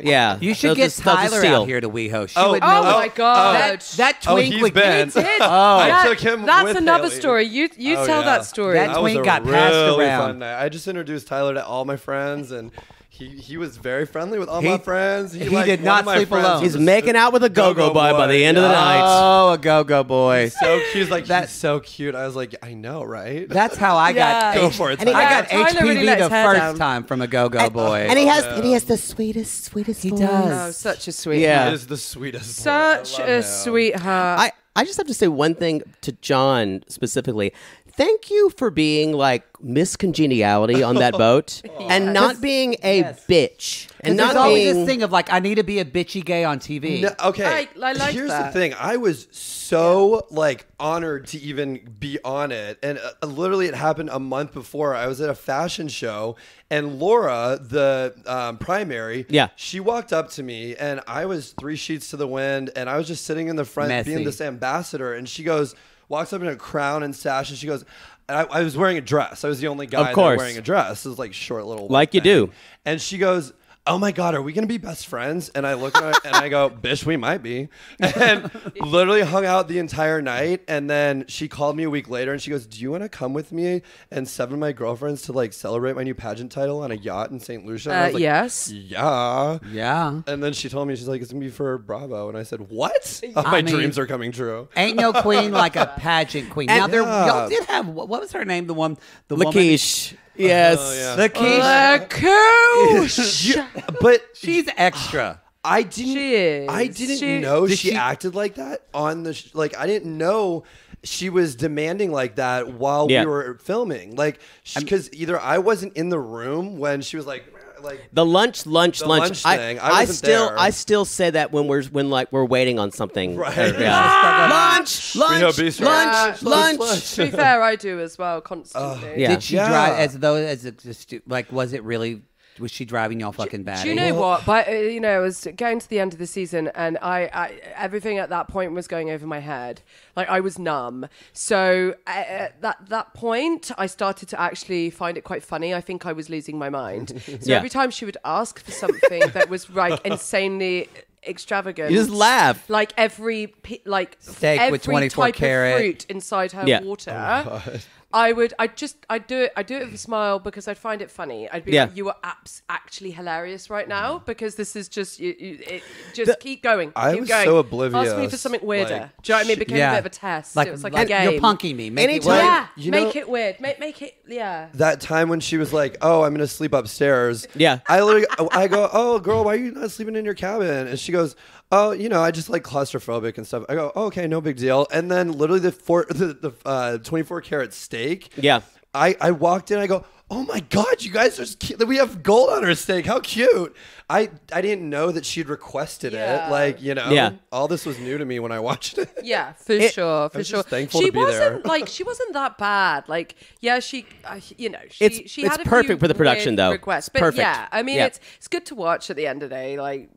[SPEAKER 2] yeah,
[SPEAKER 1] you should get Tyler out here to WeHo. She would
[SPEAKER 3] Oh
[SPEAKER 1] know
[SPEAKER 3] my god,
[SPEAKER 1] that twink would
[SPEAKER 4] been.
[SPEAKER 3] I
[SPEAKER 4] took him.
[SPEAKER 3] That's
[SPEAKER 4] with
[SPEAKER 3] another
[SPEAKER 4] Haley.
[SPEAKER 3] story. You tell that story.
[SPEAKER 1] That twink got
[SPEAKER 4] really
[SPEAKER 1] passed around.
[SPEAKER 4] Fun night. I just introduced Tyler to all my friends and. He was very friendly with all my friends.
[SPEAKER 1] He did not sleep alone.
[SPEAKER 2] He's making out with a go-go boy by the end of the night.
[SPEAKER 1] Oh, a go-go boy.
[SPEAKER 4] So he's like, that's so cute. I was like, I know, right?
[SPEAKER 1] That's how I got.
[SPEAKER 4] Go for it.
[SPEAKER 1] I got
[SPEAKER 3] Tyler really
[SPEAKER 1] HPV
[SPEAKER 3] let
[SPEAKER 1] the
[SPEAKER 3] his hair
[SPEAKER 1] first
[SPEAKER 3] down.
[SPEAKER 1] time from a go-go boy.
[SPEAKER 2] And he has the sweetest voice.
[SPEAKER 1] He does.
[SPEAKER 3] Oh, such a sweetheart.
[SPEAKER 2] Yeah.
[SPEAKER 4] He is the sweetest.
[SPEAKER 3] Such a sweetheart.
[SPEAKER 2] I just have to say one thing to John specifically. Thank you for being like Miss Congeniality on that boat and not being a bitch. And
[SPEAKER 1] there's
[SPEAKER 2] not
[SPEAKER 1] always
[SPEAKER 2] being
[SPEAKER 1] this thing of like, I need to be a bitchy gay on TV.
[SPEAKER 4] No, okay,
[SPEAKER 3] I like
[SPEAKER 4] here's
[SPEAKER 3] that.
[SPEAKER 4] the thing. I was so like honored to even be on it, and literally it happened a month before. I was at a fashion show, and Laura, the primary, she walked up to me, and I was 3 sheets to the wind, and I was just sitting in the front being this ambassador, and she walks up in a crown and sash, and she goes. I was wearing a dress. I was the only guy there wearing a dress. It was like short little
[SPEAKER 2] like you do.
[SPEAKER 4] And she goes, oh my God, are we going to be best friends? And I look at her and I go, bish, we might be. And literally hung out the entire night. And then she called me a week later and she goes, do you want to come with me and 7 of my girlfriends to like celebrate my new pageant title on a yacht in St. Lucia? And I was like,
[SPEAKER 3] yes.
[SPEAKER 4] Yeah.
[SPEAKER 1] Yeah.
[SPEAKER 4] And then she told me, she's like, it's going to be for Bravo. And I said, what? My dreams are coming true.
[SPEAKER 1] Ain't no queen like a pageant queen. Now, y'all did have, what was her name? The
[SPEAKER 2] Lakeisha. Yes.
[SPEAKER 1] The Lakeisha.
[SPEAKER 4] But
[SPEAKER 1] she's extra.
[SPEAKER 4] I didn't know she acted like that on the like I didn't know she was demanding like that while we were filming. Like because either I wasn't in the room when she was like
[SPEAKER 2] the lunch
[SPEAKER 4] thing.
[SPEAKER 2] I still say that when we're waiting on something.
[SPEAKER 4] Right.
[SPEAKER 2] Lunch.
[SPEAKER 3] To be fair, I do as well constantly.
[SPEAKER 1] Did she drive was she driving y'all fucking bad?
[SPEAKER 3] Do you know what? But it was getting to the end of the season, and I everything at that point was going over my head. Like I was numb. So at that point, I started to actually find it quite funny. I think I was losing my mind. So every time she would ask for something that was like insanely extravagant,
[SPEAKER 2] you just laugh.
[SPEAKER 3] Like every
[SPEAKER 1] steak
[SPEAKER 3] every
[SPEAKER 1] with 24
[SPEAKER 3] type
[SPEAKER 1] carat
[SPEAKER 3] of fruit inside her water. I'd do it with a smile because I'd find it funny. I'd be like, you are actually hilarious right now because this is just, keep going.
[SPEAKER 4] I was so oblivious.
[SPEAKER 3] Ask me for something weirder. Do you know what I mean? It became a bit of a test. It was like a game.
[SPEAKER 1] You're punking me.
[SPEAKER 3] Make it weird. Make it,
[SPEAKER 4] That time when she was like, oh, I'm going to sleep upstairs.
[SPEAKER 2] Yeah.
[SPEAKER 4] I go, oh, girl, why are you not sleeping in your cabin? And she goes, oh, I just like claustrophobic and stuff. I go, oh, okay, no big deal. And then literally the 24 karat steak.
[SPEAKER 2] Yeah.
[SPEAKER 4] I walked in. I go, oh my God, you guys are cute. We have gold on our steak. How cute. I didn't know that she'd requested it. Like, all this was new to me when I watched it.
[SPEAKER 3] Yeah, for sure.
[SPEAKER 4] I'm just thankful to be there.
[SPEAKER 3] She wasn't that bad. Like, yeah, she
[SPEAKER 2] it's
[SPEAKER 3] had a
[SPEAKER 2] perfect
[SPEAKER 3] few
[SPEAKER 2] for the production though.
[SPEAKER 3] Requests, but
[SPEAKER 2] perfect.
[SPEAKER 3] yeah, I mean, it's good to watch at the end of the day. Like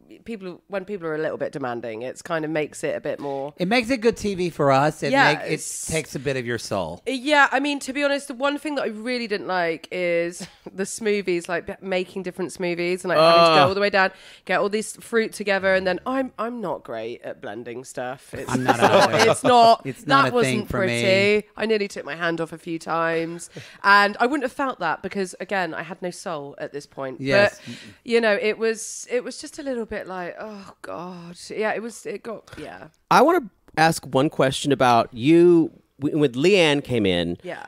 [SPEAKER 3] when people are a little bit demanding, it's kind of makes it a bit more.
[SPEAKER 1] It makes it good TV for us. It takes a bit of your soul.
[SPEAKER 3] Yeah, I mean, to be honest, the one thing that I really didn't like is the smoothies, like making different smoothies and like having to go all the way down, get all these fruit together, and then I'm not great at blending stuff.
[SPEAKER 1] I'm not either.
[SPEAKER 3] It's not.
[SPEAKER 1] It's not
[SPEAKER 3] that
[SPEAKER 1] a
[SPEAKER 3] wasn't
[SPEAKER 1] thing for
[SPEAKER 3] pretty.
[SPEAKER 1] me.
[SPEAKER 3] I nearly took my hand off a few times, and I wouldn't have felt that because again, I had no soul at this point.
[SPEAKER 1] Yes.
[SPEAKER 3] But it was just a little bit like, oh God, yeah. It got.
[SPEAKER 2] I want to ask one question about you when Leanne came in.
[SPEAKER 3] Yeah.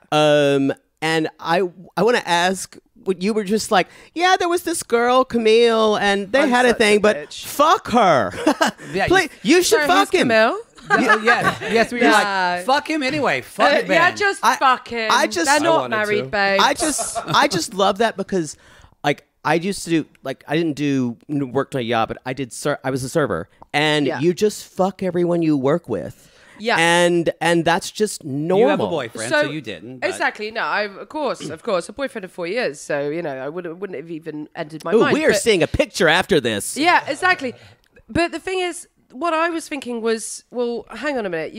[SPEAKER 2] And I want to ask. You were just like, yeah, there was this girl, Camille, and they had a thing, but fuck her. Please, you should fuck him.
[SPEAKER 3] Camille?
[SPEAKER 1] Yes, we were like, fuck him anyway. Fuck it, man.
[SPEAKER 3] Yeah, just fuck him. They're not married, babe.
[SPEAKER 2] I just love that because, like, I used to do I didn't do work on a yacht, but I was a server, and you just fuck everyone you work with.
[SPEAKER 3] Yeah,
[SPEAKER 2] and that's just normal.
[SPEAKER 1] You have a boyfriend, so you didn't. But...
[SPEAKER 3] Exactly. No, of course, a boyfriend of 4 years. So I wouldn't have even entered my mind.
[SPEAKER 2] We are seeing a picture after this.
[SPEAKER 3] Yeah, exactly. But the thing is, what I was thinking was, well, hang on a minute.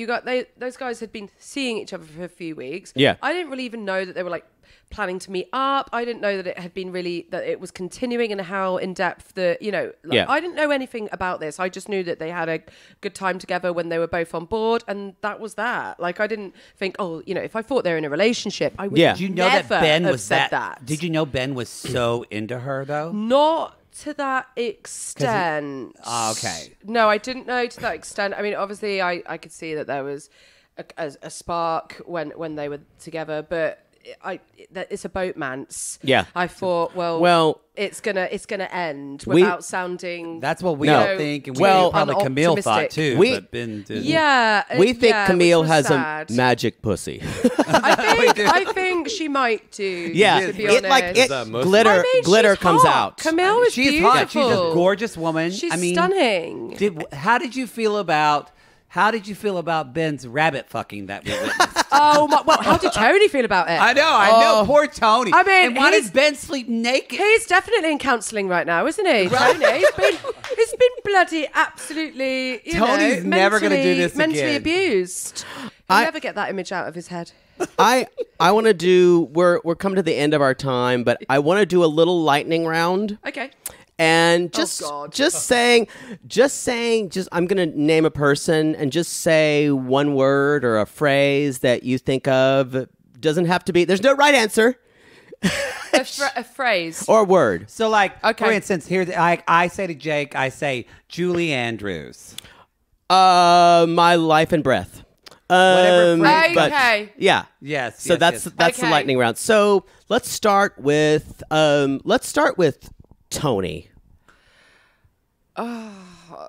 [SPEAKER 3] Those guys had been seeing each other for a few weeks.
[SPEAKER 2] Yeah,
[SPEAKER 3] I didn't really even know that they were planning to meet up. I didn't know that it had been that it was continuing and how in depth I didn't know anything about this. I just knew that they had a good time together when they were both on board, and that was that. I didn't think, if I thought they were in a relationship, I would
[SPEAKER 1] Did you know
[SPEAKER 3] never
[SPEAKER 1] that Ben
[SPEAKER 3] have
[SPEAKER 1] was
[SPEAKER 3] said that.
[SPEAKER 1] Did you know Ben was so into her though?
[SPEAKER 3] Not to that extent.
[SPEAKER 1] Okay.
[SPEAKER 3] No, I didn't know to that extent. I mean, obviously, I could see that there was a spark when they were together, but it's a boatman's.
[SPEAKER 2] Yeah.
[SPEAKER 3] I thought, well, it's gonna end without sounding.
[SPEAKER 1] That's what we all think, and probably Camille thought too. But Ben didn't.
[SPEAKER 3] Yeah,
[SPEAKER 2] we think Camille has
[SPEAKER 3] sad.
[SPEAKER 2] a magic pussy.
[SPEAKER 3] I think she might do.
[SPEAKER 2] Yeah,
[SPEAKER 3] to be honest.
[SPEAKER 2] glitter comes out.
[SPEAKER 3] Camille is
[SPEAKER 1] She's
[SPEAKER 3] beautiful.
[SPEAKER 1] hot. She's a gorgeous woman.
[SPEAKER 3] She's stunning.
[SPEAKER 1] How did you feel about Ben's rabbit fucking that we witnessed?
[SPEAKER 3] Well, how did Tony feel about it?
[SPEAKER 1] I know, poor Tony.
[SPEAKER 3] I mean,
[SPEAKER 1] and why did Ben sleep naked?
[SPEAKER 3] He's definitely in counselling right now, isn't he? Tony, he's been bloody absolutely.
[SPEAKER 1] Tony's never going to do this
[SPEAKER 3] mentally
[SPEAKER 1] again.
[SPEAKER 3] abused. He'll never get that image out of his head.
[SPEAKER 2] I want to do. We're coming to the end of our time, but I want to do a little lightning round.
[SPEAKER 3] Okay.
[SPEAKER 2] And just saying, I'm going to name a person and just say one word or a phrase that you think of. Doesn't have to be, there's no right answer.
[SPEAKER 3] A phrase.
[SPEAKER 2] Or a word.
[SPEAKER 1] So for instance, I say to Jake, I say, Julie Andrews.
[SPEAKER 2] My life and breath.
[SPEAKER 1] Whatever phrase.
[SPEAKER 3] Okay.
[SPEAKER 2] Yeah.
[SPEAKER 1] Yes.
[SPEAKER 2] So that's the lightning round. So let's start with Tony.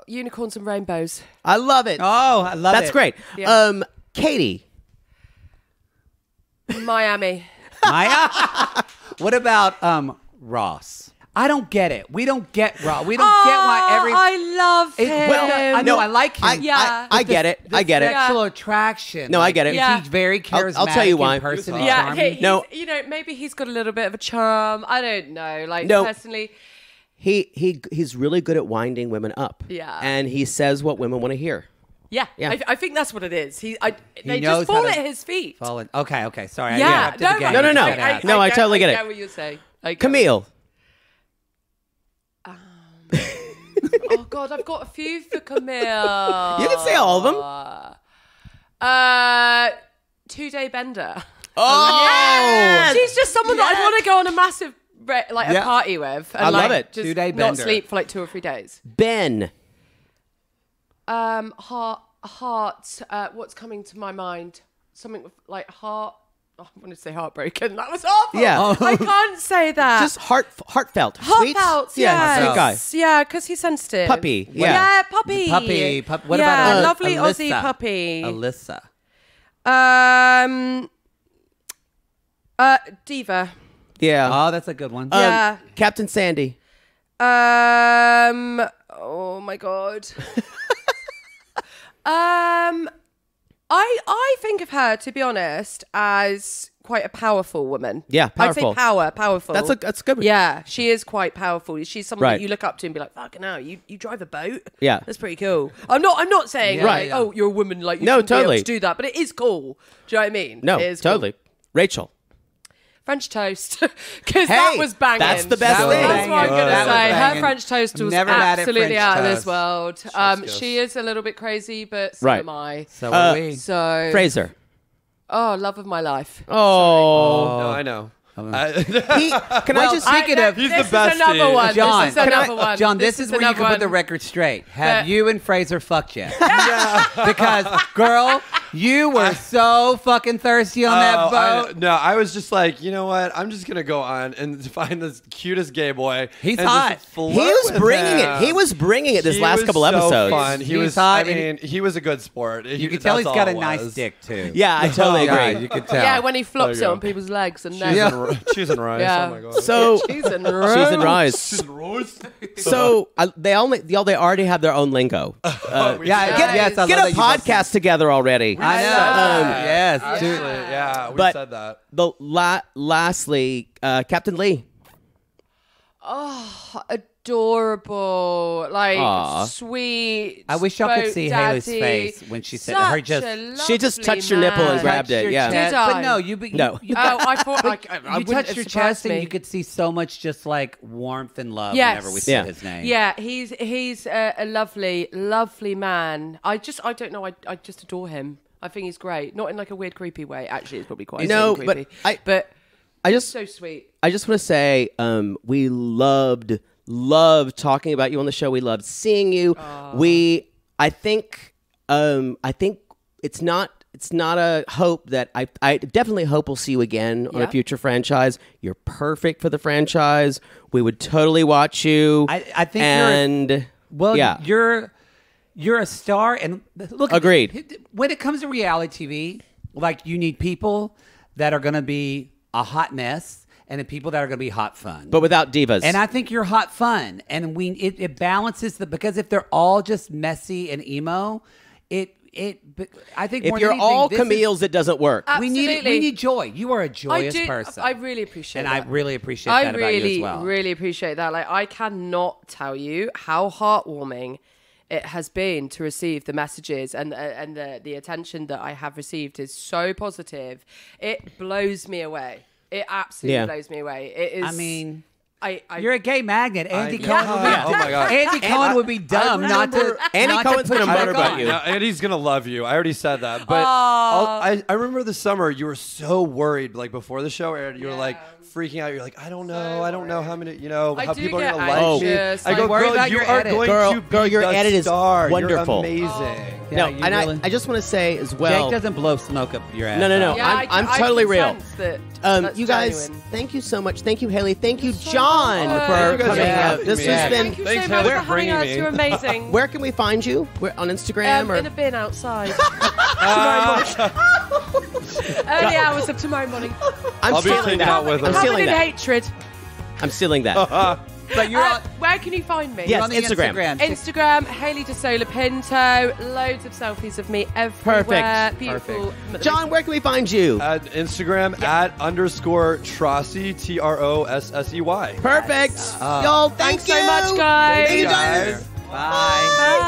[SPEAKER 3] Unicorns and rainbows.
[SPEAKER 2] I love it.
[SPEAKER 1] Oh, I love it.
[SPEAKER 2] That's great.
[SPEAKER 3] Yeah.
[SPEAKER 2] Katie.
[SPEAKER 3] Miami.
[SPEAKER 1] Maya? What about Ross? I don't get it. We don't get Ross. We don't get why
[SPEAKER 3] I love him.
[SPEAKER 1] Well, I know. I like him.
[SPEAKER 2] I get it. I get it.
[SPEAKER 1] Sexual attraction.
[SPEAKER 2] No, I get it.
[SPEAKER 1] He's very charismatic.
[SPEAKER 2] I'll tell you why.
[SPEAKER 1] In person and
[SPEAKER 3] Yeah,
[SPEAKER 1] charming.
[SPEAKER 3] maybe he's got a little bit of a charm. I don't know. Personally,
[SPEAKER 2] he's really good at winding women up.
[SPEAKER 3] Yeah,
[SPEAKER 2] and he says what women want to hear.
[SPEAKER 3] Yeah. I think that's what it is. They
[SPEAKER 1] knows
[SPEAKER 3] just fall at his feet.
[SPEAKER 1] Okay. Sorry.
[SPEAKER 3] Yeah.
[SPEAKER 2] No, I totally get it.
[SPEAKER 3] I get what you're saying.
[SPEAKER 2] Camille.
[SPEAKER 3] Oh God, I've got a few for Camille.
[SPEAKER 2] You can say all of them.
[SPEAKER 3] 2-day bender.
[SPEAKER 2] Oh,
[SPEAKER 3] yes! She's just someone that I'd want to go on a massive a party with. And
[SPEAKER 2] I love it.
[SPEAKER 3] Just
[SPEAKER 1] 2-day
[SPEAKER 3] not
[SPEAKER 1] bender.
[SPEAKER 3] sleep for 2 or 3 days.
[SPEAKER 2] Ben.
[SPEAKER 3] Heart. What's coming to my mind? Something with heart. Oh, I wanted to say heartbroken. That was awful.
[SPEAKER 2] Yeah.
[SPEAKER 3] I can't say that.
[SPEAKER 2] Just heartfelt.
[SPEAKER 3] Heartfelt.
[SPEAKER 2] Sweet? Yeah, sweet guy.
[SPEAKER 3] Yeah, because he's sensitive.
[SPEAKER 2] Puppy.
[SPEAKER 3] Yeah, puppy.
[SPEAKER 1] Puppy. What about
[SPEAKER 3] lovely
[SPEAKER 1] Alyssa?
[SPEAKER 3] Aussie puppy?
[SPEAKER 1] Alyssa.
[SPEAKER 3] Diva.
[SPEAKER 2] Yeah.
[SPEAKER 1] Oh, that's a good one.
[SPEAKER 3] Yeah.
[SPEAKER 2] Captain Sandy.
[SPEAKER 3] Oh my God. I think of her, to be honest, as quite a powerful woman.
[SPEAKER 2] Yeah, powerful.
[SPEAKER 3] I'd say powerful.
[SPEAKER 2] That's a good one.
[SPEAKER 3] Yeah, she is quite powerful. She's someone that you look up to and be like, fucking hell, you drive a boat?
[SPEAKER 2] Yeah.
[SPEAKER 3] That's pretty cool. I'm not saying oh, you're a woman, you shouldn't be able to do that, but it is cool. Do you know what I mean?
[SPEAKER 2] No,
[SPEAKER 3] it is
[SPEAKER 2] totally.
[SPEAKER 3] Cool.
[SPEAKER 2] Rachel.
[SPEAKER 3] French toast, because that was banging.
[SPEAKER 2] That's the best thing.
[SPEAKER 3] That's what I'm gonna say. Her French toast was
[SPEAKER 1] Never had it
[SPEAKER 3] absolutely
[SPEAKER 1] French
[SPEAKER 3] out of
[SPEAKER 1] toast.
[SPEAKER 3] this world. She is a little bit crazy, but so am I.
[SPEAKER 1] So are we.
[SPEAKER 3] So
[SPEAKER 2] Fraser.
[SPEAKER 3] Oh, love of my life.
[SPEAKER 2] Oh.
[SPEAKER 4] No, I know.
[SPEAKER 2] Can I just
[SPEAKER 1] speaking of,
[SPEAKER 4] he's
[SPEAKER 3] this
[SPEAKER 4] the best.
[SPEAKER 3] is another one.
[SPEAKER 1] John,
[SPEAKER 3] this is another one.
[SPEAKER 1] John, this is where you can put the record straight. Have you and Fraser fucked yet? Because, girl, You were so fucking thirsty on that boat.
[SPEAKER 4] No, I was just like, you know what? I'm just gonna go on and find the cutest gay boy.
[SPEAKER 1] He's
[SPEAKER 4] and
[SPEAKER 1] hot.
[SPEAKER 4] just flirt
[SPEAKER 2] He was
[SPEAKER 4] with
[SPEAKER 2] bringing
[SPEAKER 4] him.
[SPEAKER 2] it. He was bringing it this
[SPEAKER 4] He
[SPEAKER 2] last
[SPEAKER 4] was
[SPEAKER 2] couple
[SPEAKER 4] so
[SPEAKER 2] episodes.
[SPEAKER 4] Fun. He
[SPEAKER 1] He's
[SPEAKER 4] was.
[SPEAKER 1] hot,
[SPEAKER 4] I mean, he was a good sport.
[SPEAKER 1] You can tell he's got a nice dick too.
[SPEAKER 2] Yeah, I totally
[SPEAKER 1] Yeah,
[SPEAKER 2] agree.
[SPEAKER 1] you could tell.
[SPEAKER 3] Yeah, when he flops
[SPEAKER 4] There
[SPEAKER 3] it
[SPEAKER 4] you
[SPEAKER 3] on
[SPEAKER 4] go.
[SPEAKER 3] people's legs and
[SPEAKER 4] Cheese
[SPEAKER 3] necks.
[SPEAKER 4] and, cheese and rice.
[SPEAKER 3] Yeah.
[SPEAKER 4] Oh my god.
[SPEAKER 2] So
[SPEAKER 3] Cheese and
[SPEAKER 2] cheese and rice.
[SPEAKER 4] Cheese and rice.
[SPEAKER 2] So they already have their own lingo.
[SPEAKER 1] Yeah,
[SPEAKER 3] Get-
[SPEAKER 1] yes, I
[SPEAKER 2] Get
[SPEAKER 1] love
[SPEAKER 2] a
[SPEAKER 1] that you both-
[SPEAKER 2] podcast together already.
[SPEAKER 1] I know. Yes.
[SPEAKER 4] Actually, yeah, we
[SPEAKER 2] But-
[SPEAKER 4] said that.
[SPEAKER 2] Lastly, Captain Lee.
[SPEAKER 3] Oh, adorable. Like,
[SPEAKER 2] Aw.
[SPEAKER 3] sweet.
[SPEAKER 1] I wish y'all could
[SPEAKER 3] spoke
[SPEAKER 1] see
[SPEAKER 3] daddy.
[SPEAKER 1] Haley's face when she said
[SPEAKER 3] Such
[SPEAKER 1] her just.
[SPEAKER 3] a
[SPEAKER 2] She just
[SPEAKER 3] lovely
[SPEAKER 2] touched your nipple and
[SPEAKER 3] man.
[SPEAKER 2] grabbed
[SPEAKER 1] touched
[SPEAKER 2] it,
[SPEAKER 1] your
[SPEAKER 2] yeah.
[SPEAKER 1] chest.
[SPEAKER 3] Did I?
[SPEAKER 1] But no, you
[SPEAKER 2] No.
[SPEAKER 3] I thought I
[SPEAKER 1] you
[SPEAKER 3] wouldn't
[SPEAKER 1] touched
[SPEAKER 3] have
[SPEAKER 1] your chest
[SPEAKER 3] surprised
[SPEAKER 1] and
[SPEAKER 3] me.
[SPEAKER 1] you could see so much just like warmth and love
[SPEAKER 3] Yes.
[SPEAKER 1] whenever we
[SPEAKER 2] Yeah.
[SPEAKER 1] said his name.
[SPEAKER 3] Yeah, he's a lovely, lovely man. I don't know. I just adore him. I think he's great. Not in like a weird, creepy way. Actually, it's probably quite
[SPEAKER 2] No,
[SPEAKER 3] creepy.
[SPEAKER 2] but I
[SPEAKER 3] he's
[SPEAKER 2] just
[SPEAKER 3] so sweet.
[SPEAKER 2] I just want to say we loved talking about you on the show. We loved seeing you. I think it's not a hope that I definitely hope we'll see you again on a
[SPEAKER 3] Yeah.
[SPEAKER 2] future franchise. You're perfect for the franchise. We would totally watch you.
[SPEAKER 1] I think
[SPEAKER 2] and
[SPEAKER 1] Well,
[SPEAKER 2] yeah.
[SPEAKER 1] you're a star, and look.
[SPEAKER 2] Agreed.
[SPEAKER 1] When it comes to reality TV, like you need people that are going to be a hot mess, and then people that are going to be hot fun.
[SPEAKER 2] but without divas.
[SPEAKER 1] And I think you're hot fun, and it balances because if they're all just messy and emo, I think
[SPEAKER 2] if
[SPEAKER 1] more
[SPEAKER 2] you're
[SPEAKER 1] than anything,
[SPEAKER 2] all
[SPEAKER 1] this is-
[SPEAKER 2] Camille's, it doesn't work.
[SPEAKER 1] we
[SPEAKER 3] Absolutely.
[SPEAKER 1] need joy. You are a joyous person.
[SPEAKER 3] I really appreciate
[SPEAKER 1] and
[SPEAKER 3] that.
[SPEAKER 1] I really appreciate that about you as well.
[SPEAKER 3] really appreciate that. Like, I cannot tell you how heartwarming it has been to receive the messages and the attention that I have received is so positive. It blows me away. It absolutely
[SPEAKER 2] Yeah.
[SPEAKER 3] blows me away. It is.
[SPEAKER 1] I mean,
[SPEAKER 3] I
[SPEAKER 1] you're a gay magnet. Andy
[SPEAKER 4] know.
[SPEAKER 1] Cohen would be
[SPEAKER 4] Oh my God.
[SPEAKER 1] Andy Cohen would be dumb not to.
[SPEAKER 2] Andy
[SPEAKER 1] not to
[SPEAKER 2] Cohen's
[SPEAKER 1] put
[SPEAKER 2] gonna
[SPEAKER 1] you
[SPEAKER 2] murder
[SPEAKER 1] back
[SPEAKER 2] about
[SPEAKER 1] on.
[SPEAKER 2] you.
[SPEAKER 4] Yeah, Andy's gonna love you. I already said that. But I remember the summer you were so worried, like before the show aired, you were like freaking out. You're like, I don't know how many,
[SPEAKER 3] I
[SPEAKER 4] how
[SPEAKER 3] do
[SPEAKER 4] people are
[SPEAKER 3] get
[SPEAKER 4] gonna like me.
[SPEAKER 3] anxious.
[SPEAKER 4] I go,
[SPEAKER 1] Worry
[SPEAKER 4] girl,
[SPEAKER 1] about
[SPEAKER 4] you
[SPEAKER 1] your
[SPEAKER 4] are
[SPEAKER 1] edit.
[SPEAKER 4] going
[SPEAKER 2] Girl,
[SPEAKER 4] to
[SPEAKER 2] girl,
[SPEAKER 4] be
[SPEAKER 2] your
[SPEAKER 4] the
[SPEAKER 2] edit is
[SPEAKER 4] star.
[SPEAKER 2] wonderful.
[SPEAKER 4] You're amazing.
[SPEAKER 2] No,
[SPEAKER 1] you
[SPEAKER 2] and
[SPEAKER 1] really-
[SPEAKER 2] I just want to say as well.
[SPEAKER 1] Jake doesn't blow smoke up your ass.
[SPEAKER 2] No.
[SPEAKER 3] Yeah,
[SPEAKER 2] I'm
[SPEAKER 3] I
[SPEAKER 2] totally
[SPEAKER 3] can
[SPEAKER 2] real.
[SPEAKER 3] sense that that's
[SPEAKER 2] You guys,
[SPEAKER 3] genuine.
[SPEAKER 2] thank you so much. Thank you, Haley. Thank you, John,
[SPEAKER 3] much.
[SPEAKER 2] for
[SPEAKER 4] Thank you guys
[SPEAKER 2] coming
[SPEAKER 4] for
[SPEAKER 2] out.
[SPEAKER 4] having
[SPEAKER 2] This
[SPEAKER 4] me.
[SPEAKER 2] has
[SPEAKER 4] Yeah.
[SPEAKER 2] been.
[SPEAKER 3] Thank you
[SPEAKER 4] Thanks,
[SPEAKER 3] so
[SPEAKER 4] Haley,
[SPEAKER 3] much
[SPEAKER 4] for
[SPEAKER 3] for having
[SPEAKER 4] bringing
[SPEAKER 3] us.
[SPEAKER 4] me.
[SPEAKER 3] You're amazing.
[SPEAKER 2] Where can we find you? We're on Instagram or
[SPEAKER 3] In a bin outside. Early hours of tomorrow morning.
[SPEAKER 2] I'm
[SPEAKER 4] I'll be
[SPEAKER 2] stealing
[SPEAKER 4] taking
[SPEAKER 2] that.
[SPEAKER 4] out with
[SPEAKER 2] I'm
[SPEAKER 4] her.
[SPEAKER 3] Covered
[SPEAKER 2] stealing
[SPEAKER 3] in
[SPEAKER 2] that.
[SPEAKER 3] hatred.
[SPEAKER 2] I'm stealing that.
[SPEAKER 1] But you're on,
[SPEAKER 3] Where can you find me?
[SPEAKER 2] Yes,
[SPEAKER 1] on the
[SPEAKER 2] Instagram.
[SPEAKER 3] Instagram, Hayley De Sola Pinto. Loads of selfies of me everywhere.
[SPEAKER 2] Perfect.
[SPEAKER 3] Beautiful.
[SPEAKER 2] John, where can we find you?
[SPEAKER 4] At Instagram @_Trossey TROSSEY.
[SPEAKER 2] Perfect. Y'all, thank
[SPEAKER 3] Thanks
[SPEAKER 2] you
[SPEAKER 3] so much, guys.
[SPEAKER 2] Thank you, guys.
[SPEAKER 1] Bye.
[SPEAKER 3] Bye.